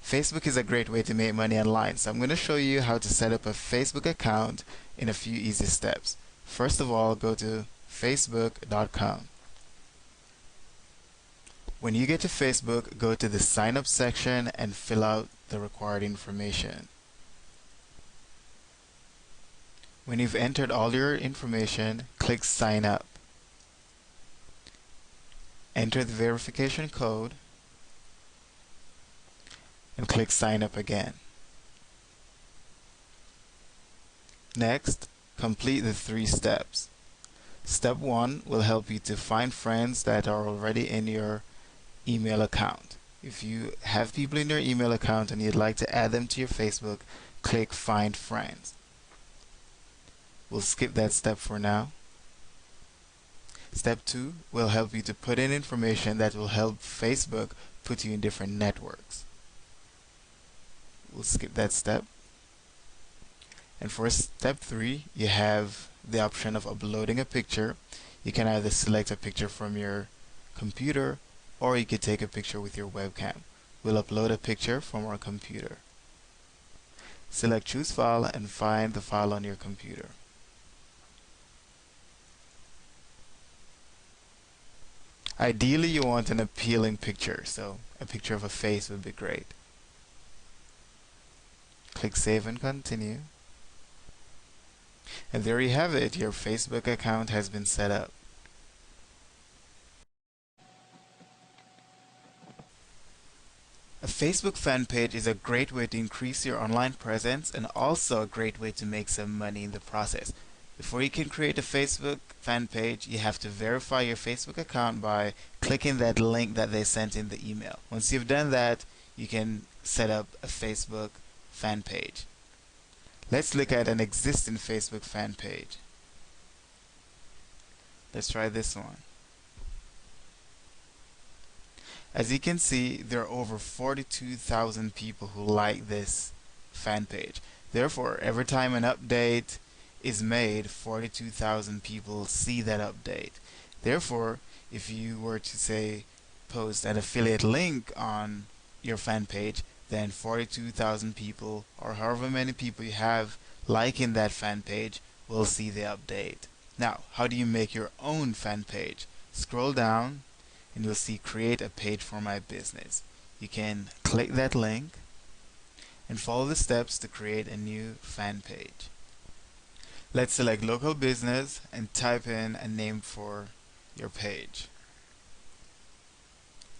Facebook is a great way to make money online, so I'm going to show you how to set up a Facebook account in a few easy steps. First of all, go to facebook.com. When you get to Facebook, go to the sign up section and fill out the required information. When you've entered all your information, click sign up. Enter the verification code and click sign up again. Next, complete the 3 steps. Step 1 will help you to find friends that are already in your email account. If you have people in your email account and you'd like to add them to your Facebook, click find friends. We'll skip that step for now. Step 2 will help you to put in information that will help Facebook put you in different networks. We'll skip that step. And for step 3, you have the option of uploading a picture. You can either select a picture from your computer or you could take a picture with your webcam. We'll upload a picture from our computer. Select choose file and find the file on your computer. Ideally, you want an appealing picture, so a picture of a face would be great. Click save and continue. And there you have it, your Facebook account has been set up. A Facebook fan page is a great way to increase your online presence and also a great way to make some money in the process. Before you can create a Facebook fan page, you have to verify your Facebook account by clicking that link that they sent in the email. Once you've done that, you can set up a Facebook fan page. Let's look at an existing Facebook fan page. Let's try this one. As you can see, there are over 42,000 people who like this fan page. Therefore, every time an update is made, 42,000 people see that update. Therefore, if you were to say post an affiliate link on your fan page, then 42,000 people or however many people you have liking that fan page will see the update. Now, how do you make your own fan page? Scroll down and you'll see create a page for my business. You can click that link and follow the steps to create a new fan page. Let's select local business and type in a name for your page.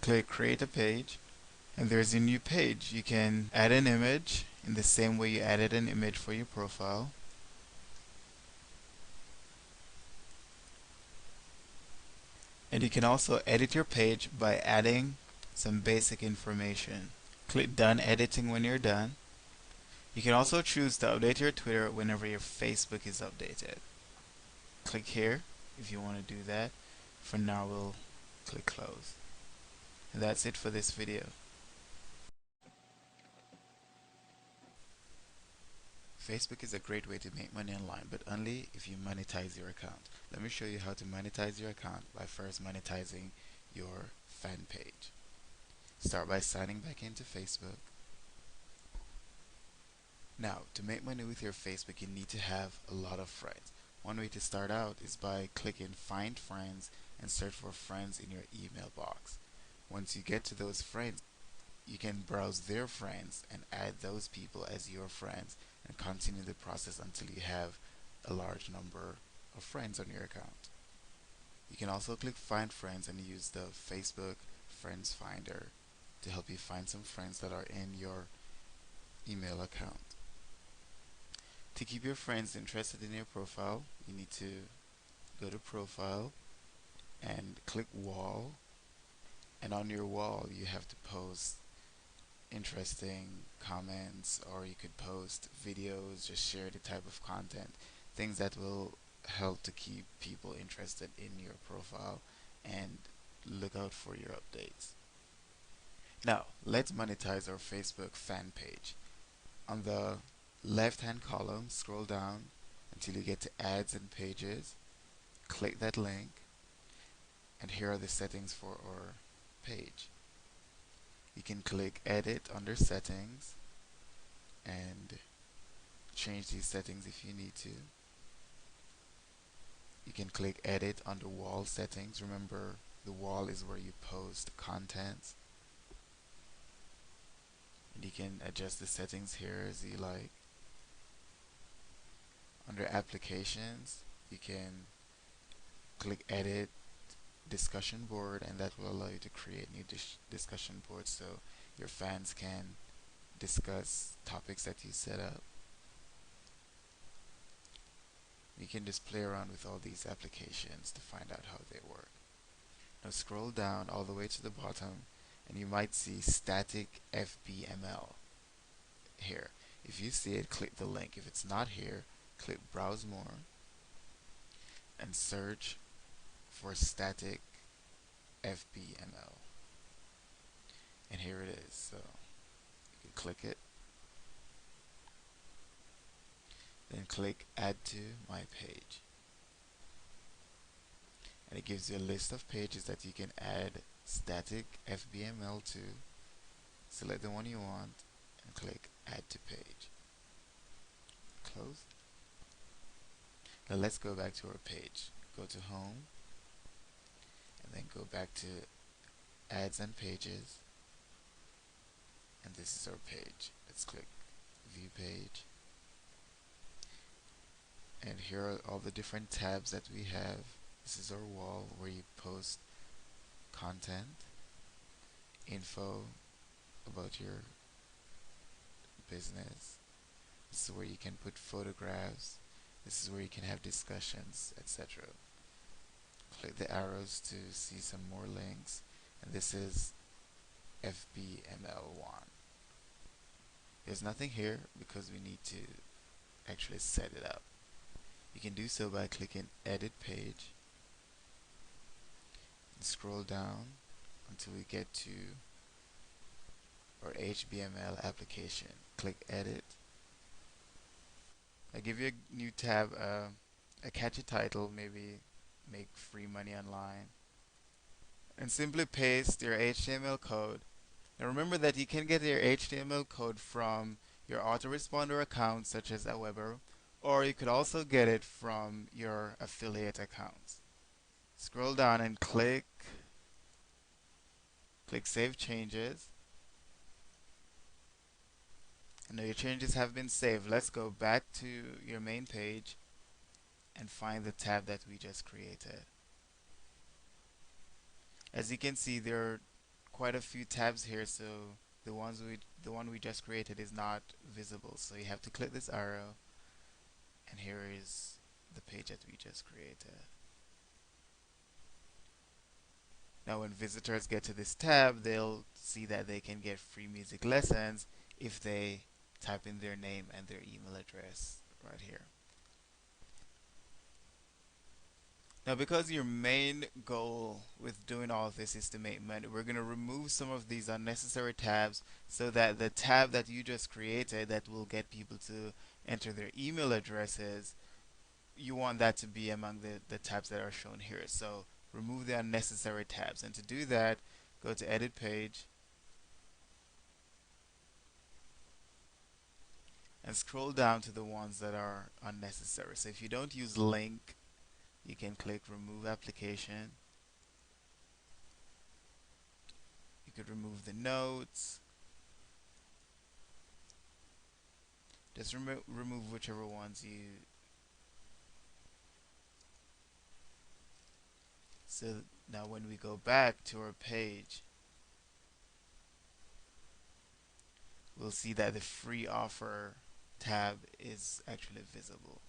Click create a page and there's a new page. You can add an image in the same way you added an image for your profile. And you can also edit your page by adding some basic information. Click done editing when you're done. You can also choose to update your Twitter whenever your Facebook is updated. Click here if you want to do that. For now, we'll click close. And that's it for this video. Facebook is a great way to make money online, but only if you monetize your account. Let me show you how to monetize your account by first monetizing your fan page. Start by signing back into Facebook. Now, to make money with your Facebook, you need to have a lot of friends. One way to start out is by clicking find friends and search for friends in your email box. Once you get to those friends, you can browse their friends and add those people as your friends and continue the process until you have a large number of friends on your account. You can also click find friends and use the Facebook Friends Finder to help you find some friends that are in your email account. To keep your friends interested in your profile, you need to go to profile and click wall, and on your wall you have to post interesting comments, or you could post videos, just share the type of content, things that will help to keep people interested in your profile and look out for your updates. Now, let's monetize our Facebook fan page. On the left hand column, scroll down until you get to ads and pages. Click that link, and here are the settings for our page. You can click edit under settings and change these settings if you need to. You can click edit under wall settings. Remember, the wall is where you post contents, and you can adjust the settings here as you like. Under applications, you can click edit discussion board, and that will allow you to create new discussion boards so your fans can discuss topics that you set up. You can just play around with all these applications to find out how they work. Now scroll down all the way to the bottom and you might see static FBML here. If you see it, click the link. If it's not here, click browse more and search for static FBML. And here it is. So you can click it, then click add to my page. And it gives you a list of pages that you can add static FBML to. Select the one you want and click add to page. Close. Now let's go back to our page. Go to home and then go back to ads and pages, and this is our page. Let's click view page, and here are all the different tabs that we have. This is our wall where you post content, info about your business. This is where you can put photographs. This is where you can have discussions, etc. Click the arrows to see some more links, and this is FBML1. There's nothing here because we need to actually set it up. You can do so by clicking edit page and scroll down until we get to our HTML application. Click edit. I give you a new tab, a catchy title, maybe make free money online, and simply paste your HTML code. Now remember that you can get your HTML code from your autoresponder account such as Aweber, or you could also get it from your affiliate accounts. Scroll down and click save changes. And now your changes have been saved. Let's go back to your main page and find the tab that we just created. As you can see, there are quite a few tabs here, so the one we just created is not visible. So you have to click this arrow, and here is the page that we just created. Now when visitors get to this tab, they'll see that they can get free music lessons if they type in their name and their email address right here. Now because your main goal with doing all of this is to make money, we're going to remove some of these unnecessary tabs so that the tab that you just created that will get people to enter their email addresses, you want that to be among the tabs that are shown here. So remove the unnecessary tabs, and to do that, go to edit page and scroll down to the ones that are unnecessary. So if you don't use link, you can click remove application. You could remove the notes. Just remove whichever ones you. So now when we go back to our page, we'll see that the free offer tab is actually visible.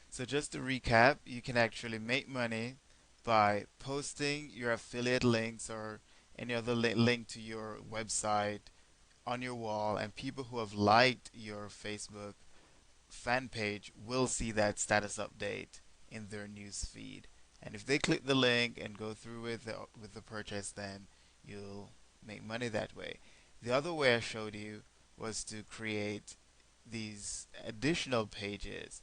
So just to recap, you can actually make money by posting your affiliate links or any other link to your website on your wall, and people who have liked your Facebook fan page will see that status update in their news feed. And if they click the link and go through with the purchase, then you'll make money that way. The other way I showed you was to create these additional pages,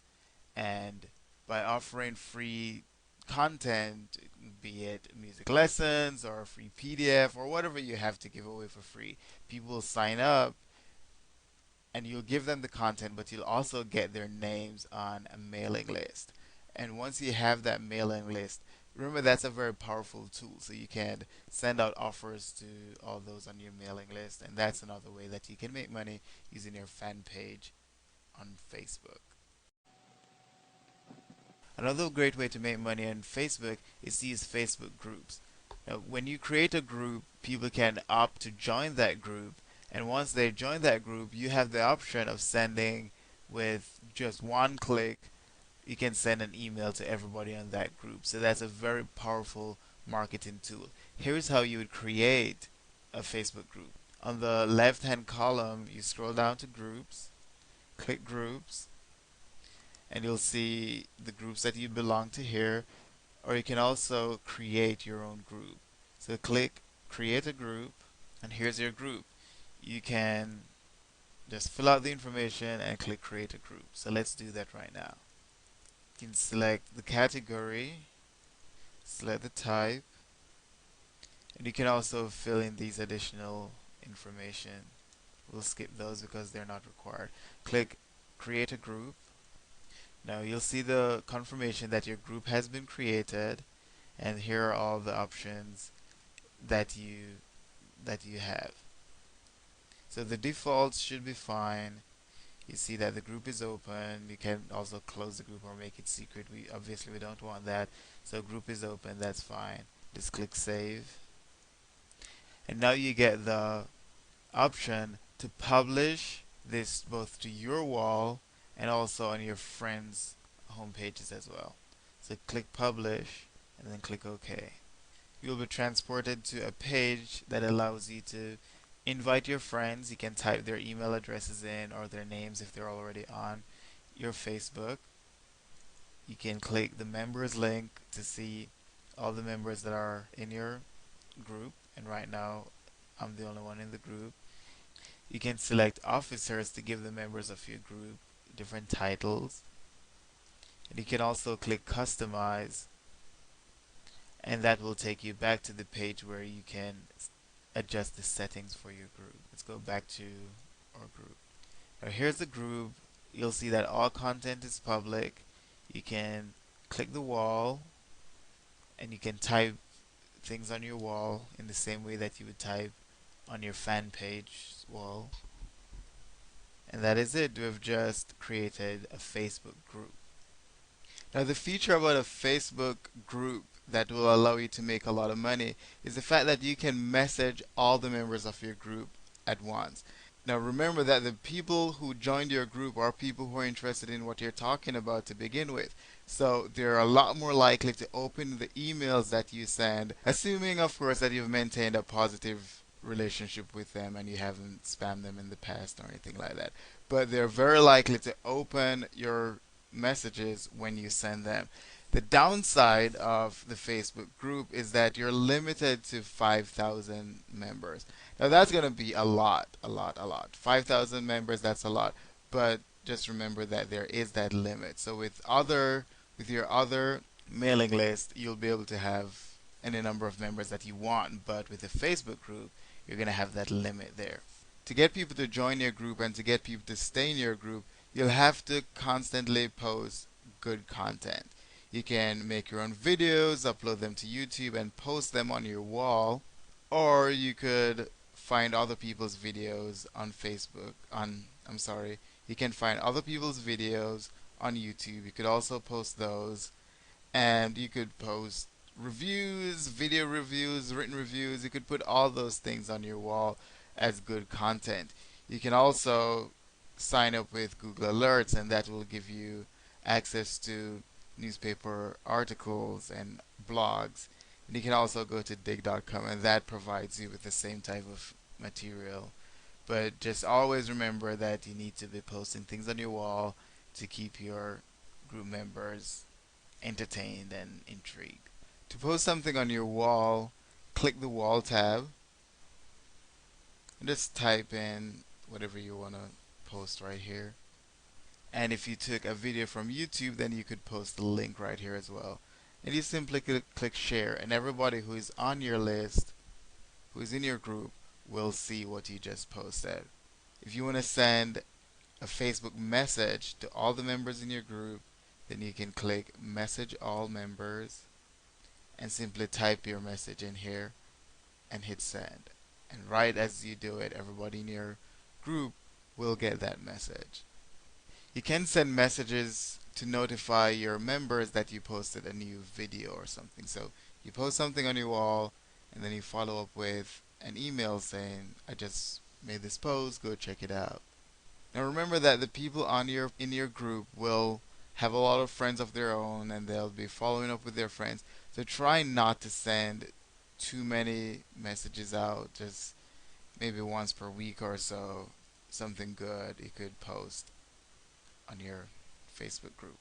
and by offering free content, be it music lessons or a free PDF or whatever you have to give away for free. People will sign up and you'll give them the content, but you'll also get their names on a mailing list. And once you have that mailing list, remember that's a very powerful tool. So you can send out offers to all those on your mailing list, and that's another way that you can make money using your fan page on Facebook. Another great way to make money on Facebook is to use Facebook groups. Now, when you create a group, people can opt to join that group, and once they join that group, you have the option of sending with just one click. You can send an email to everybody on that group. So that's a very powerful marketing tool. Here's how you would create a Facebook group. On the left hand column, you scroll down to groups, click groups, and you'll see the groups that you belong to here, or you can also create your own group. So click create a group, and here's your group. You can just fill out the information and click create a group. So let's do that right now. You can select the category, select the type, and you can also fill in these additional information. We'll skip those because they're not required. Click create a group. Now you'll see the confirmation that your group has been created, and here are all the options that you have. So the defaults should be fine. You see that the group is open. You can also close the group or make it secret. We don't want that. So group is open, that's fine. Just click save. And now you get the option to publish this both to your wall and also on your friends' home pages as well. So click publish and then click OK. You'll be transported to a page that allows you to invite your friends. You can type their email addresses in or their names if they're already on your Facebook. You can click the members link to see all the members that are in your group, and right now I'm the only one in the group. You can select officers to give the members of your group different titles, and you can also click customize, and that will take you back to the page where you can adjust the settings for your group. Let's go back to our group. Now here's the group. You'll see that all content is public. You can click the wall and you can type things on your wall in the same way that you would type on your fan page wall. And that is it. We've just created a Facebook group. Now the feature about a Facebook group that will allow you to make a lot of money is the fact that you can message all the members of your group at once. Now remember that the people who joined your group are people who are interested in what you're talking about to begin with. So they're a lot more likely to open the emails that you send, assuming of course that you've maintained a positive relationship with them and you haven't spammed them in the past or anything like that. But they're very likely to open your messages when you send them. The downside of the Facebook group is that you're limited to 5,000 members. Now that's going to be a lot, a lot, a lot. 5,000 members, that's a lot. But just remember that there is that limit. So with your other mailing list, you'll be able to have any number of members that you want. But with a Facebook group, you're going to have that limit there. To get people to join your group and to get people to stay in your group, you'll have to constantly post good content. You can make your own videos, upload them to YouTube, and post them on your wall. Or you could find other people's videos on Facebook. You can find other people's videos on YouTube. You could also post those, and you could post reviews, video reviews, written reviews. You could put all those things on your wall as good content. You can also sign up with Google Alerts, and that will give you access to newspaper articles and blogs. And you can also go to dig.com, and that provides you with the same type of material. But just always remember that you need to be posting things on your wall to keep your group members entertained and intrigued. To post something on your wall, click the wall tab and just type in whatever you want to post right here. And if you took a video from YouTube, then you could post the link right here as well. and you simply click share, and everybody who is on your list, who is in your group, will see what you just posted. If you want to send a Facebook message to all the members in your group, then you can click message all members and simply type your message in here and hit send. And right as you do it, everybody in your group will get that message. You can send messages to notify your members that you posted a new video or something. So you post something on your wall and then you follow up with an email saying, I just made this post, go check it out. Now remember that the people on your in your group will have a lot of friends of their own and they'll be following up with their friends. So try not to send too many messages out, just maybe once per week or so, something good you could post on your Facebook group.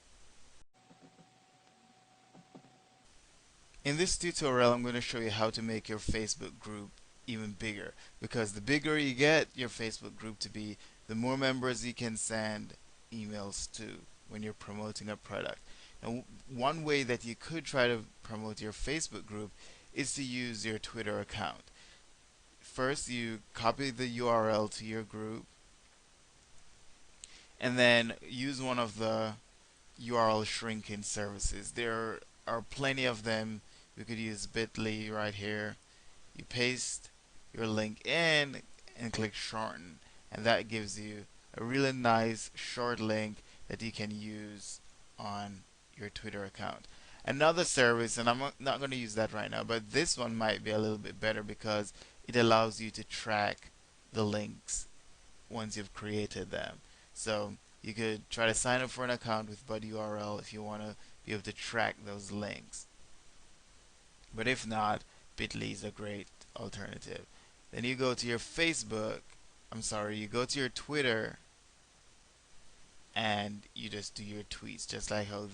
In this tutorial, I'm going to show you how to make your Facebook group even bigger, because the bigger you get your Facebook group to be, the more members you can send emails to when you're promoting a product. Now, one way that you could try to promote your Facebook group is to use your Twitter account. First, you copy the URL to your group and then use one of the URL shrinking services. There are plenty of them. You could use Bitly right here. You paste your link in and click shorten, and that gives you a really nice short link that you can use on your Twitter account. Another service, and I'm not going to use that right now, but this one might be a little bit better because it allows you to track the links once you've created them. So you could try to sign up for an account with BuddyURL if you want to be able to track those links. But if not, Bitly is a great alternative. Then you go to your you go to your Twitter and you just do your tweets, just like how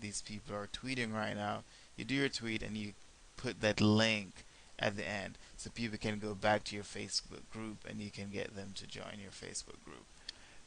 these people are tweeting right now. You do your tweet and you put that link at the end so people can go back to your Facebook group and you can get them to join your Facebook group.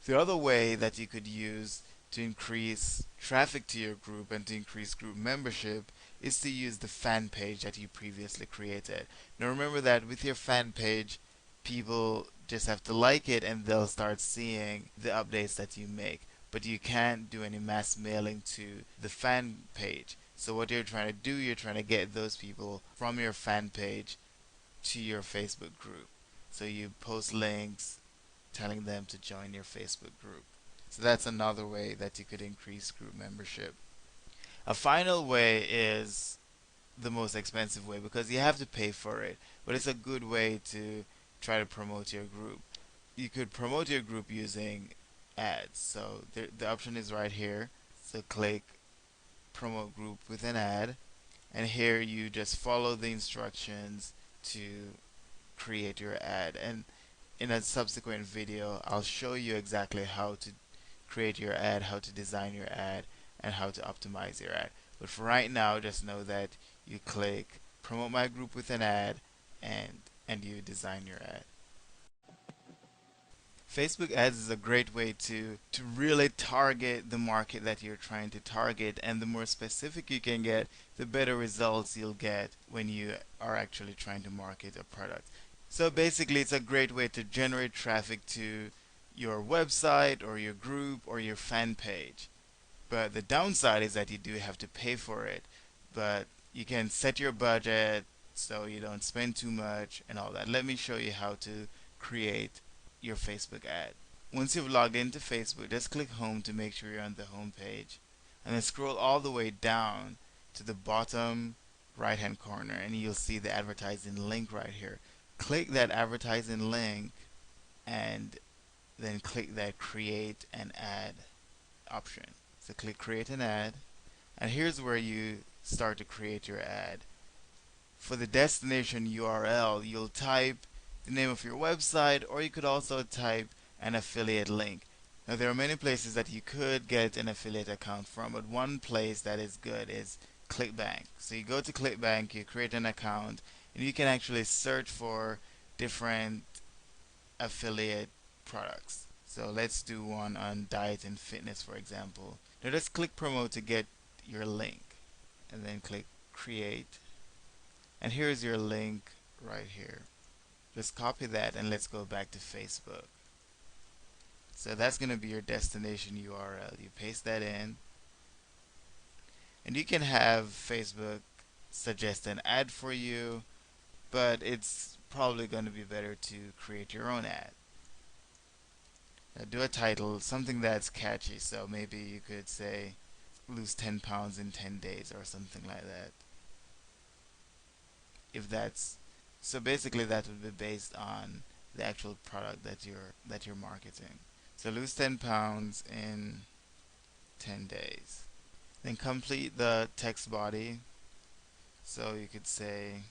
The other way that you could use to increase traffic to your group and to increase group membership is to use the fan page that you previously created. Now remember that with your fan page, people just have to like it and they'll start seeing the updates that you make. But you can't do any mass mailing to the fan page. So what you're trying to do, you're trying to get those people from your fan page to your Facebook group. So you post links telling them to join your Facebook group. So that's another way that you could increase group membership. A final way is the most expensive way because you have to pay for it, but it's a good way to try to promote your group. You could promote your group using ads. So the option is right here. So click promote group with an ad, and here you just follow the instructions to create your ad. And in a subsequent video, I'll show you exactly how to create your ad, how to design your ad, and how to optimize your ad. But for right now, just know that you click promote my group with an ad and you design your ad. Facebook ads is a great way to really target the market that you're trying to target, and the more specific you can get, the better results you'll get when you are actually trying to market a product. So basically, it's a great way to generate traffic to your website or your group or your fan page. But the downside is that you do have to pay for it. But you can set your budget so you don't spend too much and all that. Let me show you how to create your Facebook ad. Once you've logged into Facebook, just click home to make sure you're on the home page. And then scroll all the way down to the bottom right hand corner and you'll see the advertising link right here. Click that advertising link and then click that create an ad option. So click create an ad, and here's where you start to create your ad. For the destination URL, you'll type the name of your website, or you could also type an affiliate link. Now there are many places that you could get an affiliate account from, but one place that is good is ClickBank. So you go to ClickBank, you create an account, and you can actually search for different affiliate products. So let's do one on diet and fitness, for example. Now just click promote to get your link. and then click create. And here's your link right here. Just copy that and let's go back to Facebook. So that's going to be your destination URL. You paste that in, and you can have Facebook suggest an ad for you, but it's probably going to be better to create your own ad. Do a title, something that's catchy. So maybe you could say, lose 10 pounds in 10 days or something like that. If that's so basically that would be based on the actual product that you're marketing. So lose 10 pounds in 10 days. Then complete the text body. So you could say,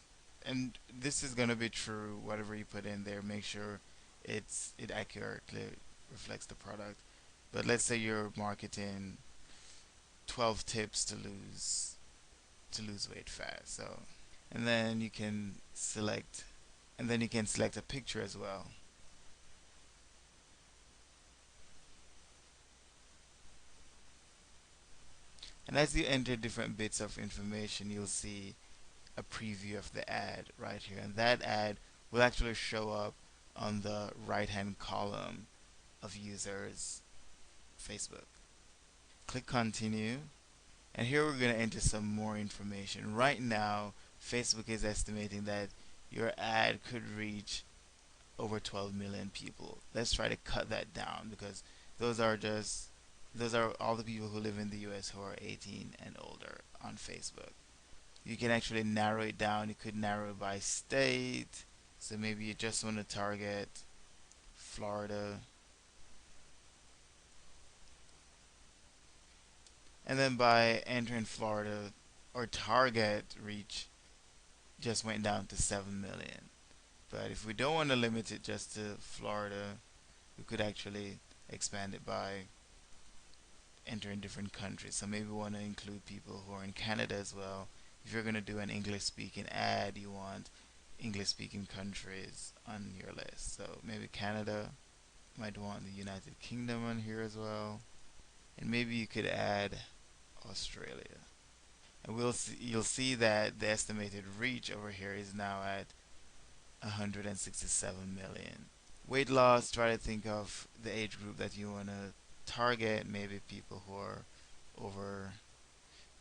and this is going to be true whatever you put in there, make sure it accurately reflects the product. But let's say you're marketing 12 tips to lose weight fast. So and then you can select a picture as well. And as you enter different bits of information, you'll see a preview of the ad right here, and that ad will actually show up on the right hand column of users Facebook. Click continue, and here we're going to enter some more information. Right now Facebook is estimating that your ad could reach over 12 million people. Let's try to cut that down because those are just those are all the people who live in the US who are 18 and older on Facebook. You can actually narrow it down. You could narrow it by state. So maybe you just want to target Florida. And then by entering Florida, our target reach just went down to 7 million. But if we don't want to limit it just to Florida, we could actually expand it by entering different countries. So maybe we want to include people who are in Canada as well. If you're going to do an English speaking ad, you want English speaking countries on your list. So maybe Canada, might want the United Kingdom on here as well. And maybe you could add Australia. And you'll see that the estimated reach over here is now at 167 million. Weight loss, try to think of the age group that you want to target, maybe people who are over,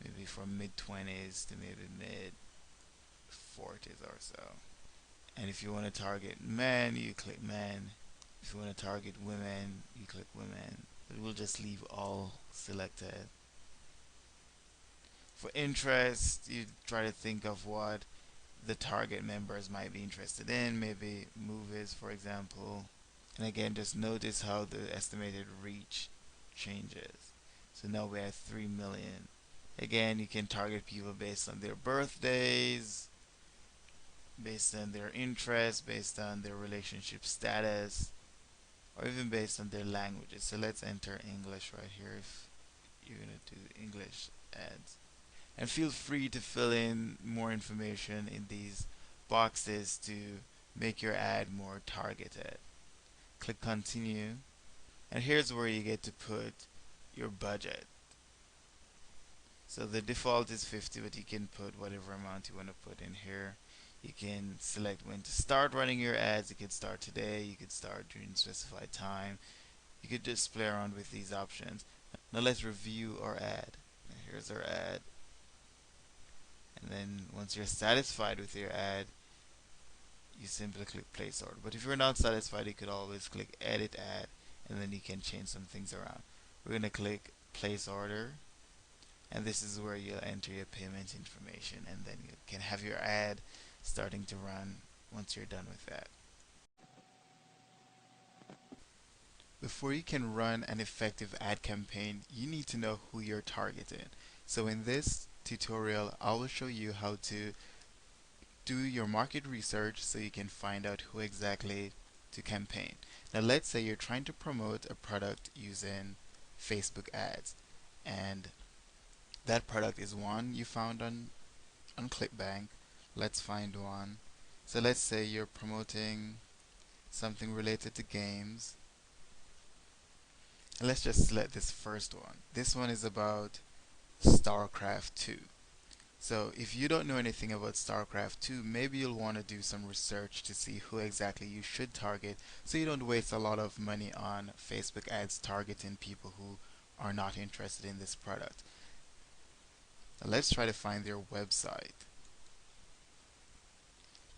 maybe from mid 20s to maybe mid 40s or so. And if you want to target men, you click men. If you want to target women, you click women. But we'll just leave all selected. For interest, you try to think of what the target members might be interested in, maybe movies, for example. And again, just notice how the estimated reach changes. So now we're at 3 million. Again, you can target people based on their birthdays, based on their interests, based on their relationship status, or even based on their languages. So let's enter English right here if you're going to do English ads. And feel free to fill in more information in these boxes to make your ad more targeted. Click continue, and here's where you get to put your budget. So the default is 50, but you can put whatever amount you want to put in here. You can select when to start running your ads. You could start today, you could start during specified time. You could just play around with these options. Now let's review our ad. Here's our ad. And then once you're satisfied with your ad, you simply click place order. But if you're not satisfied, you could always click edit ad, and then you can change some things around. We're going to click place order, and this is where you'll enter your payment information, and then you can have your ad starting to run once you're done with that. Before you can run an effective ad campaign, you need to know who you're targeting. So in this tutorial, I will show you how to do your market research so you can find out who exactly to campaign. Now let's say you're trying to promote a product using Facebook ads, and that product is one you found on ClickBank. Let's find one. So let's say you're promoting something related to games. And let's just select this first one. This one is about StarCraft 2. So if you don't know anything about StarCraft 2, maybe you'll want to do some research to see who exactly you should target so you don't waste a lot of money on Facebook ads targeting people who are not interested in this product. Now let's try to find their website.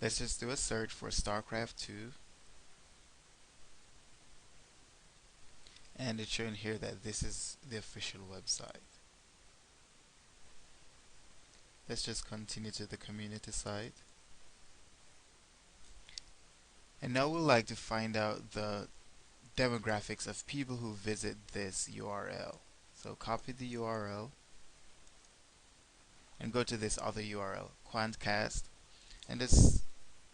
Let's just do a search for StarCraft 2, and it's showing here that this is the official website. Let's just continue to the community site. And now we'd like to find out the demographics of people who visit this URL. So copy the URL and go to this other URL, Quantcast, and just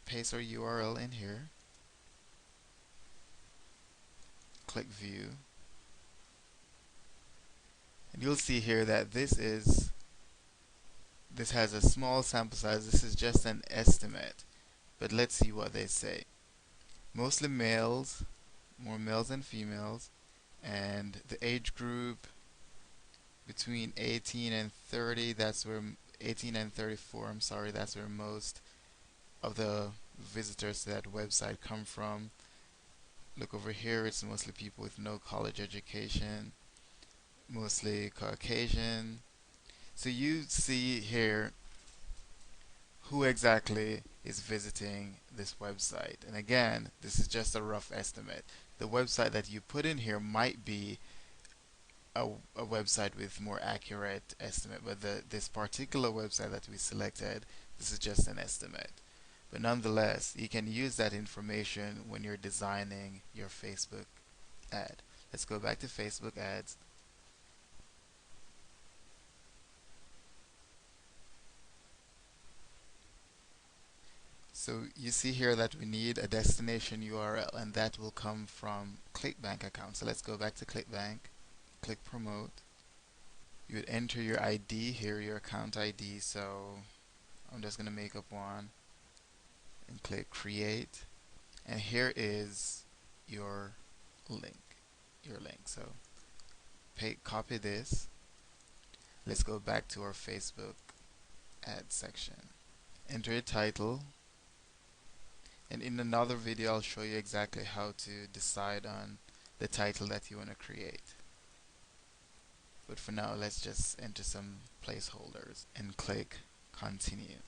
paste our URL in here. Click View. And you'll see here that this has a small sample size. This is just an estimate. But let's see what they say. Mostly males, more males than females, and the age group between 18 and 30, 18 and 34, I'm sorry, that's where most of the visitors to that website come from. Look over here, it's mostly people with no college education, mostly Caucasian. So you see here who exactly is visiting this website. And again, this is just a rough estimate. The website that you put in here might be a website with more accurate estimate, but this particular website that we selected, this is just an estimate. But nonetheless, you can use that information when you're designing your Facebook ad. Let's go back to Facebook ads. So you see here that we need a destination URL, and that will come from ClickBank account. So let's go back to ClickBank, click Promote. You would enter your ID here, your account ID. So I'm just going to make up one and click Create. And here is your link. So copy this. Let's go back to our Facebook ad section. Enter a title. And in another video, I'll show you exactly how to decide on the title that you want to create. But for now, let's just enter some placeholders and click Continue.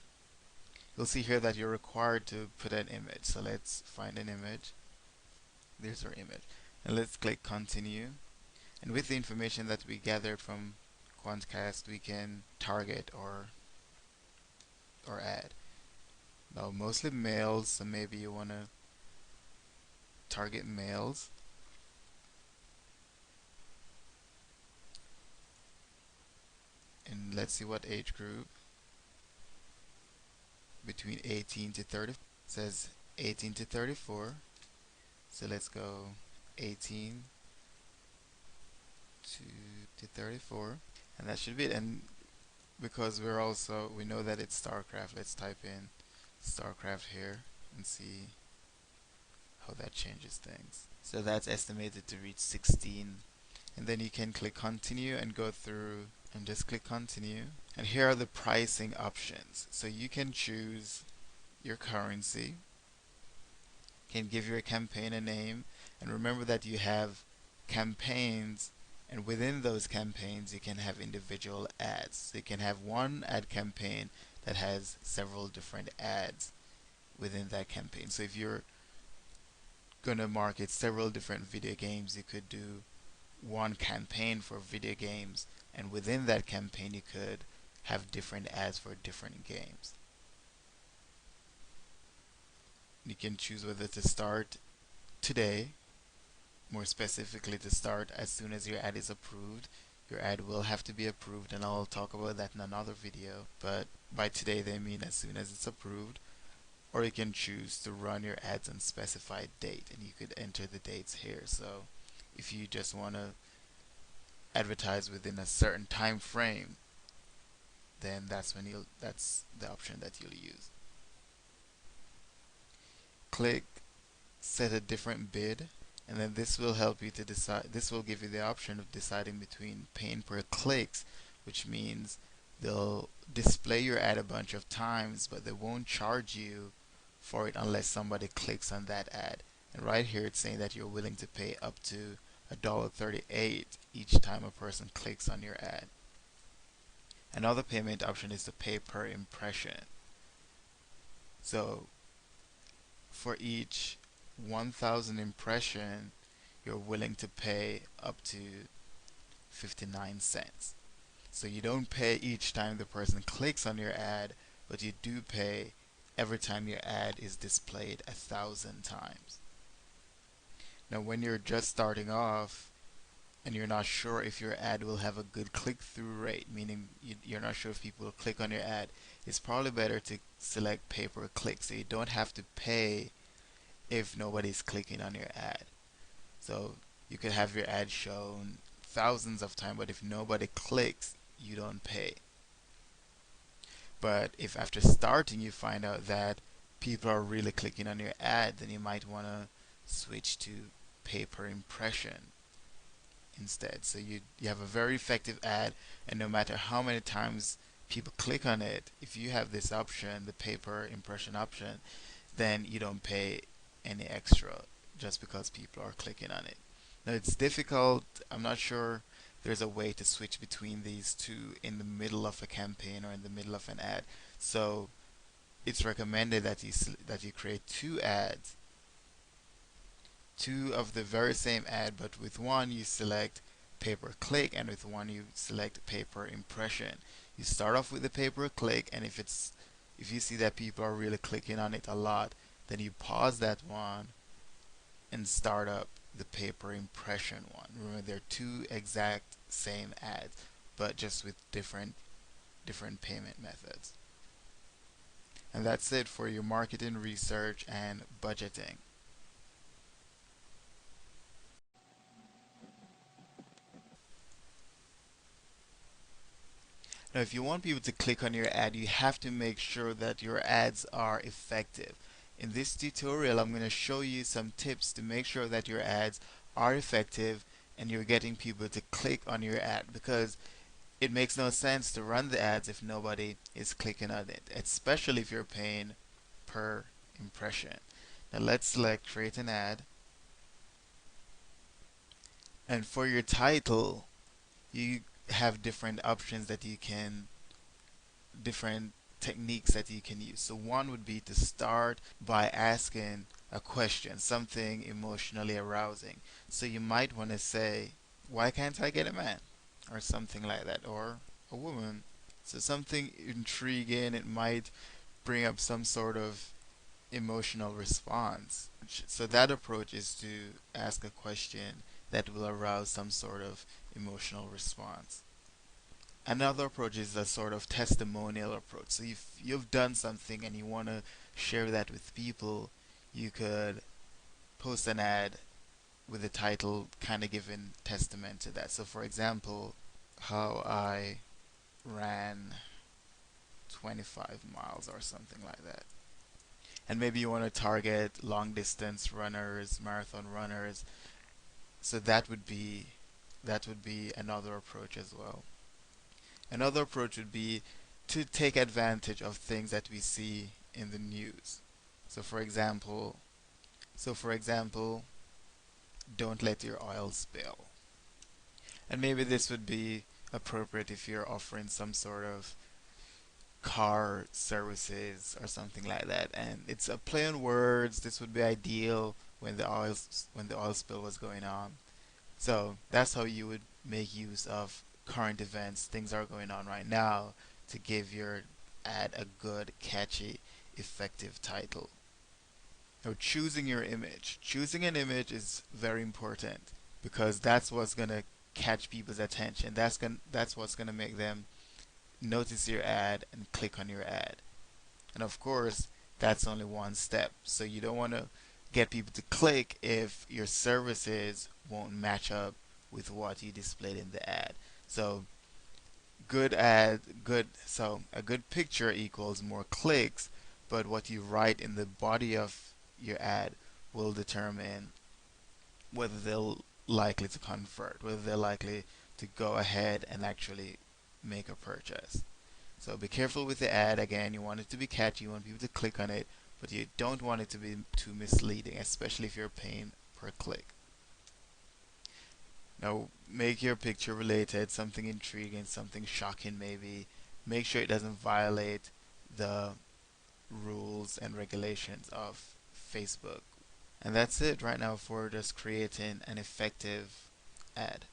You'll see here that you're required to put an image. So let's find an image. There's our image. And let's click Continue. And with the information that we gathered from Quantcast, we can target or add. Now, mostly males, so maybe you want to target males. And let's see what age group. Between 18 to 30. It says 18 to 34. So let's go 18 to 34. And that should be it. And because we know that it's StarCraft, let's type in StarCraft here and see how that changes things. So that's estimated to reach 16. And then you can click Continue and go through and just click Continue. And here are the pricing options. So you can choose your currency, can give your campaign a name, and remember that you have campaigns, and within those campaigns you can have individual ads. So you can have one ad campaign that has several different ads within that campaign. So if you're going to market several different video games, you could do one campaign for video games, and within that campaign you could have different ads for different games. You can choose whether to start today, more specifically to start as soon as your ad is approved. Your ad will have to be approved, and I'll talk about that in another video, but by today they mean as soon as it's approved. Or you can choose to run your ads on specified date, and you could enter the dates here. So if you just want to advertise within a certain time frame, then that's the option that you'll use. Click set a different bid, and then this will help you to decide. This will give you the option of deciding between paying per clicks, which means They'll display your ad a bunch of times, but they won't charge you for it unless somebody clicks on that ad. And right here it's saying that you're willing to pay up to $1.38 each time a person clicks on your ad. Another payment option is the pay per impression. So for each 1,000 impression, you're willing to pay up to 59 cents. So you don't pay each time the person clicks on your ad, but you do pay every time your ad is displayed 1,000 times. Now, when you're just starting off and you're not sure if your ad will have a good click through rate, meaning you're not sure if people will click on your ad, it's probably better to select pay per click so you don't have to pay if nobody's clicking on your ad. So you could have your ad shown thousands of times, but if nobody clicks, you don't pay. But if after starting you find out that people are really clicking on your ad, then you might want to switch to pay per impression instead. So you have a very effective ad, and no matter how many times people click on it, if you have this option, the pay per impression option, then you don't pay any extra just because people are clicking on it. Now it's difficult. I'm not sure there's a way to switch between these two in the middle of a campaign or in the middle of an ad. So it's recommended that you create two ads, two of the very same ad, but with one you select pay per click and with one you select pay per impression. You start off with the pay per click, and if you see that people are really clicking on it a lot, then you pause that one and start up the pay per impression one. Remember, they're two exact same ads, but just with different payment methods. And that's it for your marketing research and budgeting. Now, if you want people to click on your ad, you have to make sure that your ads are effective. In this tutorial, I'm going to show you some tips to make sure that your ads are effective and you're getting people to click on your ad, because it makes no sense to run the ads if nobody is clicking on it, especially if you're paying per impression. Now let's select create an ad, and for your title you have different options that you can different techniques that you can use. So one would be to start by asking a question, something emotionally arousing. So you might want to say, why can't I get a man? Or something like that, or a woman. So something intriguing, it might bring up some sort of emotional response. So that approach is to ask a question that will arouse some sort of emotional response. Another approach is a sort of testimonial approach. So if you've done something and you want to share that with people, you could post an ad with the title kind of giving testament to that. So for example, how I ran 25 miles or something like that. And maybe you want to target long distance runners, marathon runners. So that would be another approach as well. Another approach would be to take advantage of things that we see in the news. So for example, so for example, don't let your oil spill. And maybe this would be appropriate if you're offering some sort of car services or something like that. And it's a play on words. This would be ideal when the oil spill was going on. So that's how you would make use of current events, things are going on right now, to give your ad a good, catchy, effective title. Now, choosing your image. Choosing an image is very important because that's what's gonna catch people's attention. That's what's gonna make them notice your ad and click on your ad. And of course, that's only one step. So you don't want to get people to click if your services won't match up with what you displayed in the ad. So a good picture equals more clicks, but what you write in the body of your ad will determine whether they're likely to convert, whether they're likely to go ahead and actually make a purchase. So be careful with the ad. Again, you want it to be catchy, you want people to click on it, but you don't want it to be too misleading, especially if you're paying per click. Now, make your picture related, something intriguing, something shocking maybe. Make sure it doesn't violate the rules and regulations of Facebook. And that's it right now for just creating an effective ad.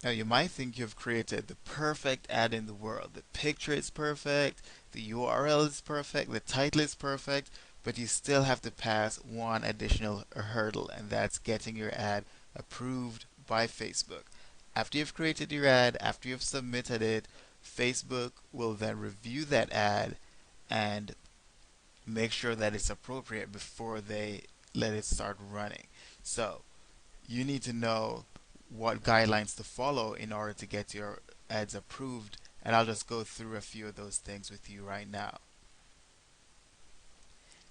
Now you might think you've created the perfect ad in the world. The picture is perfect, the URL is perfect, the title is perfect, but you still have to pass one additional hurdle, and that's getting your ad approved by Facebook. After you've created your ad, after you've submitted it, Facebook will then review that ad and make sure that it's appropriate before they let it start running. So you need to know what guidelines to follow in order to get your ads approved, and I'll just go through a few of those things with you right now.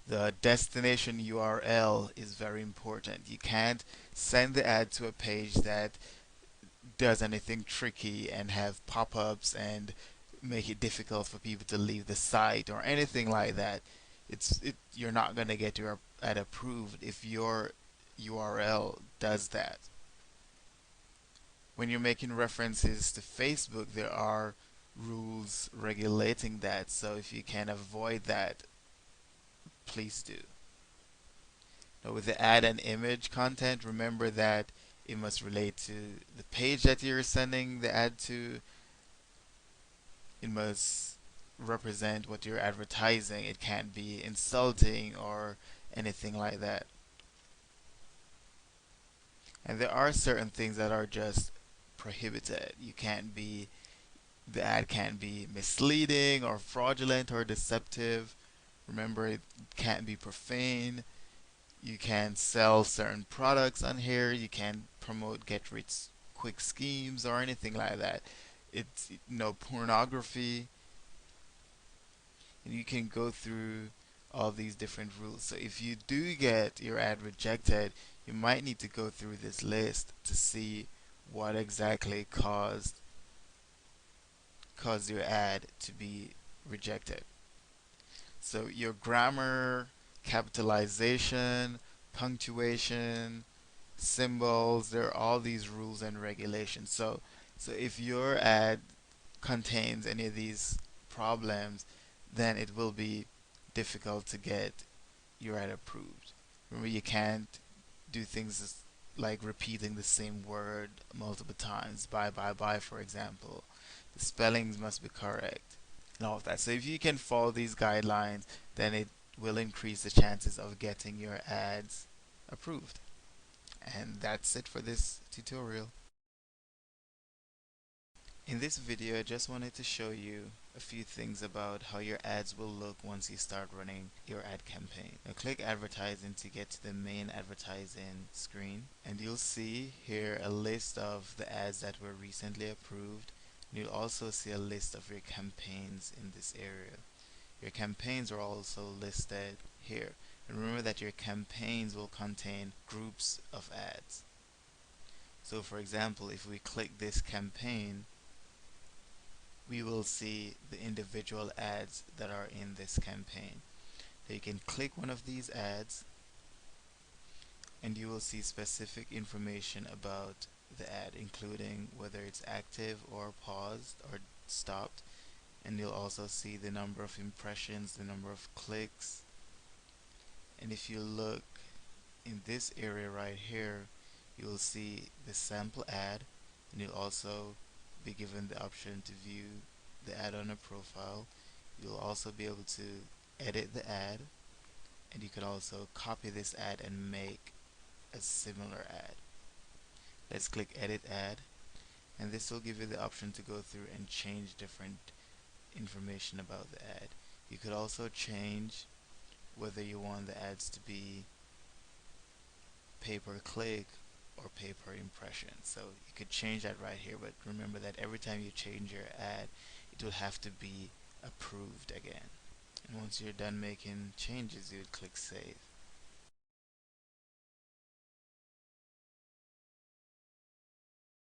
The destination URL is very important. You can't send the ad to a page that does anything tricky and have pop-ups and make it difficult for people to leave the site or anything like that. You're not going to get your ad approved if your URL does that. When you're making references to Facebook, there are rules regulating that. So if you can avoid that, please do. Now, with the ad and image content, remember that it must relate to the page that you're sending the ad to. It must represent what you're advertising. It can't be insulting or anything like that. And there are certain things that are just prohibited. The ad can't be misleading or fraudulent or deceptive. Remember, it can't be profane. You can't sell certain products on here. You can't promote get rich quick schemes or anything like that. It's no pornography. And you can go through all these different rules. So if you do get your ad rejected, you might need to go through this list to see what exactly caused your ad to be rejected. So your grammar, capitalization, punctuation, symbols, there are all these rules and regulations. So if your ad contains any of these problems, then it will be difficult to get your ad approved. Remember, you can't do things like repeating the same word multiple times. Bye, for example. The spellings must be correct and all of that. So if you can follow these guidelines, then it will increase the chances of getting your ads approved. And that's it for this tutorial. In this video, I just wanted to show you a few things about how your ads will look once you start running your ad campaign. Now click advertising to get to the main advertising screen, and you'll see here a list of the ads that were recently approved. And you'll also see a list of your campaigns in this area. Your campaigns are also listed here. And remember that your campaigns will contain groups of ads. So for example, if we click this campaign, we will see the individual ads that are in this campaign. So you can click one of these ads and you will see specific information about the ad, including whether it's active or paused or stopped. And you'll also see the number of impressions, the number of clicks. And if you look in this area right here, you will see the sample ad, and you'll also be given the option to view the ad on a profile. You'll also be able to edit the ad, and you can also copy this ad and make a similar ad. Let's click edit ad, and this will give you the option to go through and change different information about the ad. You could also change whether you want the ads to be pay per click or pay per impression. So you could change that right here, but remember that every time you change your ad, it will have to be approved again. And once you're done making changes, you would click save.